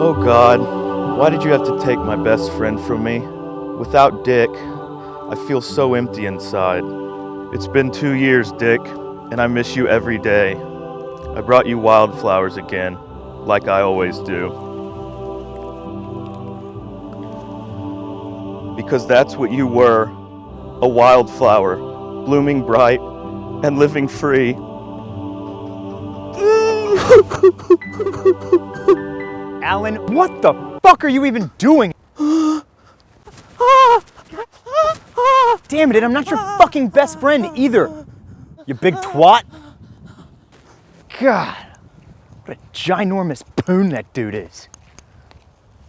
Oh God, why did you have to take my best friend from me? Without Dick, I feel so empty inside. It's been 2 years, Dick, and I miss you every day. I brought you wildflowers again, like I always do. Because that's what you were, a wildflower, blooming bright and living free. Alan, what the fuck are you even doing? Damn it, I'm not your fucking best friend either. You big twat. God, what a ginormous poon that dude is.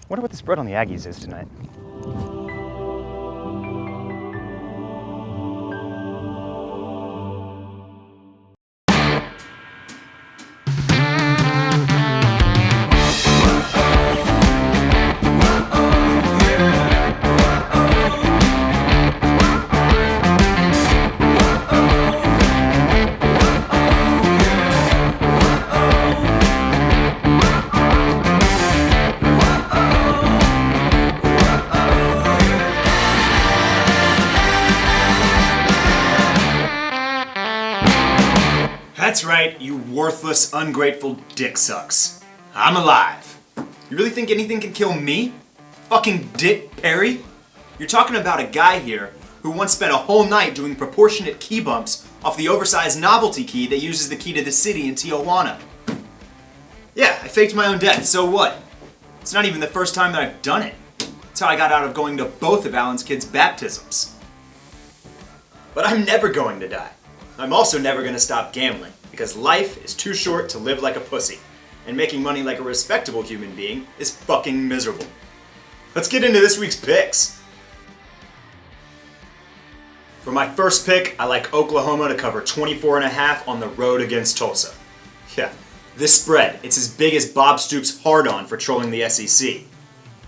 Wonder what the spread on the Aggies is tonight. That's right, you worthless, ungrateful dick sucks. I'm alive. You really think anything can kill me? Fucking Dick Perry? You're talking about a guy here who once spent a whole night doing proportionate key bumps off the oversized novelty key that uses the key to the city in Tijuana. Yeah, I faked my own death, so what? It's not even the first time that I've done it. That's how I got out of going to both of Alan's kids' baptisms. But I'm never going to die. I'm also never going to stop gambling, because life is too short to live like a pussy, and making money like a respectable human being is fucking miserable. Let's get into this week's picks. For my first pick, I like Oklahoma to cover 24.5 on the road against Tulsa. Yeah, this spread, it's as big as Bob Stoops' hard-on for trolling the SEC.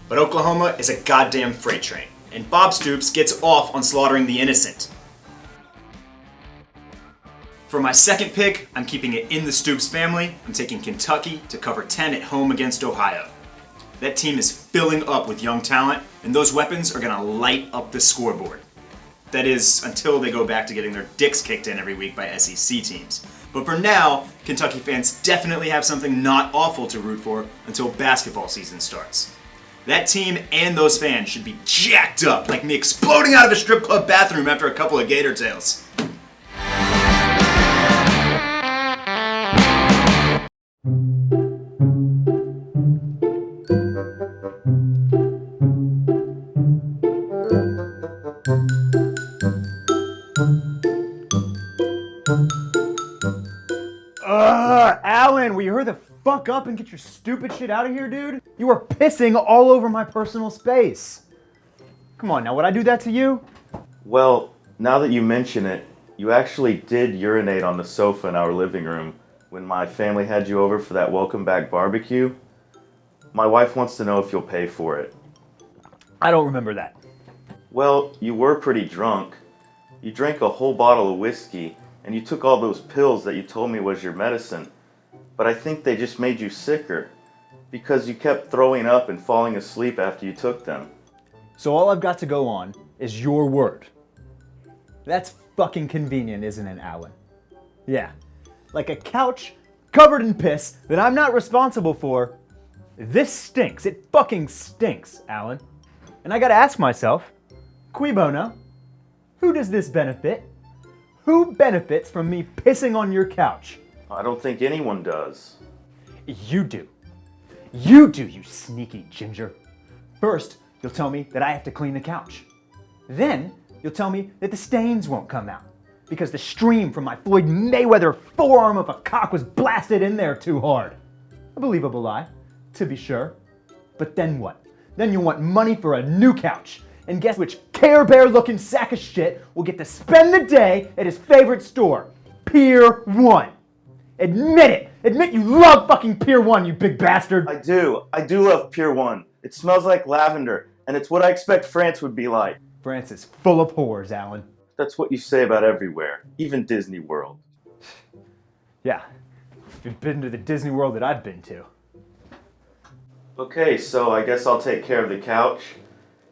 But Oklahoma is a goddamn freight train, and Bob Stoops gets off on slaughtering the innocent. For my second pick, I'm keeping it in the Stoops family. I'm taking Kentucky to cover 10 at home against Ohio. That team is filling up with young talent, and those weapons are gonna light up the scoreboard. That is, until they go back to getting their dicks kicked in every week by SEC teams. But for now, Kentucky fans definitely have something not awful to root for until basketball season starts. That team and those fans should be jacked up, like me exploding out of a strip club bathroom after a couple of gator tails. Alan, will you hurry the fuck up and get your stupid shit out of here, dude? You are pissing all over my personal space. Come on now, would I do that to you? Well, now that you mention it, you actually did urinate on the sofa in our living room when my family had you over for that welcome back barbecue. My wife wants to know if you'll pay for it. I don't remember that. Well, you were pretty drunk. You drank a whole bottle of whiskey, and you took all those pills that you told me was your medicine. But I think they just made you sicker, because you kept throwing up and falling asleep after you took them. So all I've got to go on is your word. That's fucking convenient, isn't it, Alan? Yeah, like a couch covered in piss that I'm not responsible for. This stinks. It fucking stinks, Alan. And I gotta ask myself, cui bono? Who does this benefit? Who benefits from me pissing on your couch? I don't think anyone does. You do. You do, you sneaky ginger. First, you'll tell me that I have to clean the couch. Then, you'll tell me that the stains won't come out because the stream from my Floyd Mayweather forearm of a cock was blasted in there too hard. A believable lie, to be sure. But then what? Then you want money for a new couch. And guess which Care Bear looking sack of shit will get to spend the day at his favorite store, Pier 1. Admit it! Admit you love fucking Pier 1, you big bastard! I do love Pier 1. It smells like lavender, and it's what I expect France would be like. France is full of whores, Alan. That's what you say about everywhere, even Disney World. Yeah, if you've been to the Disney World that I've been to. Okay, so I guess I'll take care of the couch.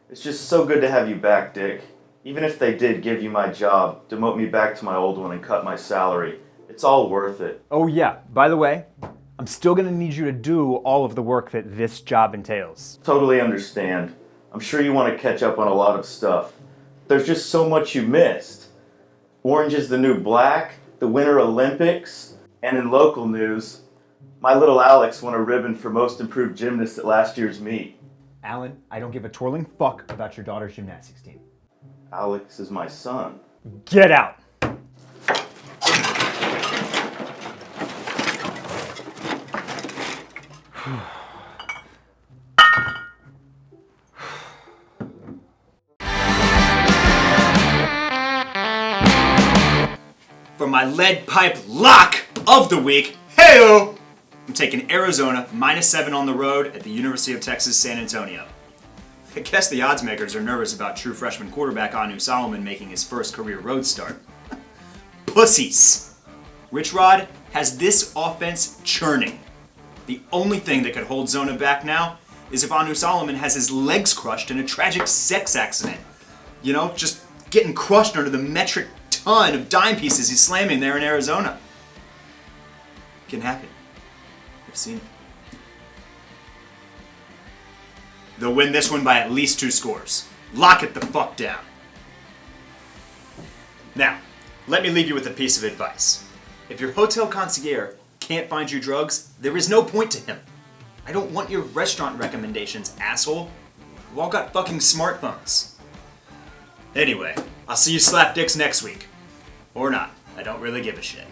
It's just so good to have you back, Dick. Even if they did give you my job, demote me back to my old one and cut my salary, it's all worth it. Oh yeah, by the way, I'm still gonna need you to do all of the work that this job entails. Totally understand. I'm sure you want to catch up on a lot of stuff. There's just so much you missed. Orange is the New Black, the Winter Olympics, and in local news, my little Alex won a ribbon for most improved gymnast at last year's meet. Alan, I don't give a twirling fuck about your daughter's gymnastics team. Alex is my son. Get out! For my lead pipe lock of the week, heyo! I'm taking Arizona -7 on the road at the University of Texas, San Antonio. I guess the odds makers are nervous about true freshman quarterback Anu Solomon making his first career road start. Pussies! Rich Rod has this offense churning. The only thing that could hold Zona back now is if Anu Solomon has his legs crushed in a tragic sex accident. You know, just getting crushed under the metric ton of dime pieces he's slamming there in Arizona. It can happen. I've seen it. They'll win this one by at least 2 scores. Lock it the fuck down. Now, let me leave you with a piece of advice. If your hotel concierge can't find you drugs, there is no point to him. I don't want your restaurant recommendations, asshole. We've all got fucking smartphones. Anyway, I'll see you slap dicks next week. Or not. I don't really give a shit.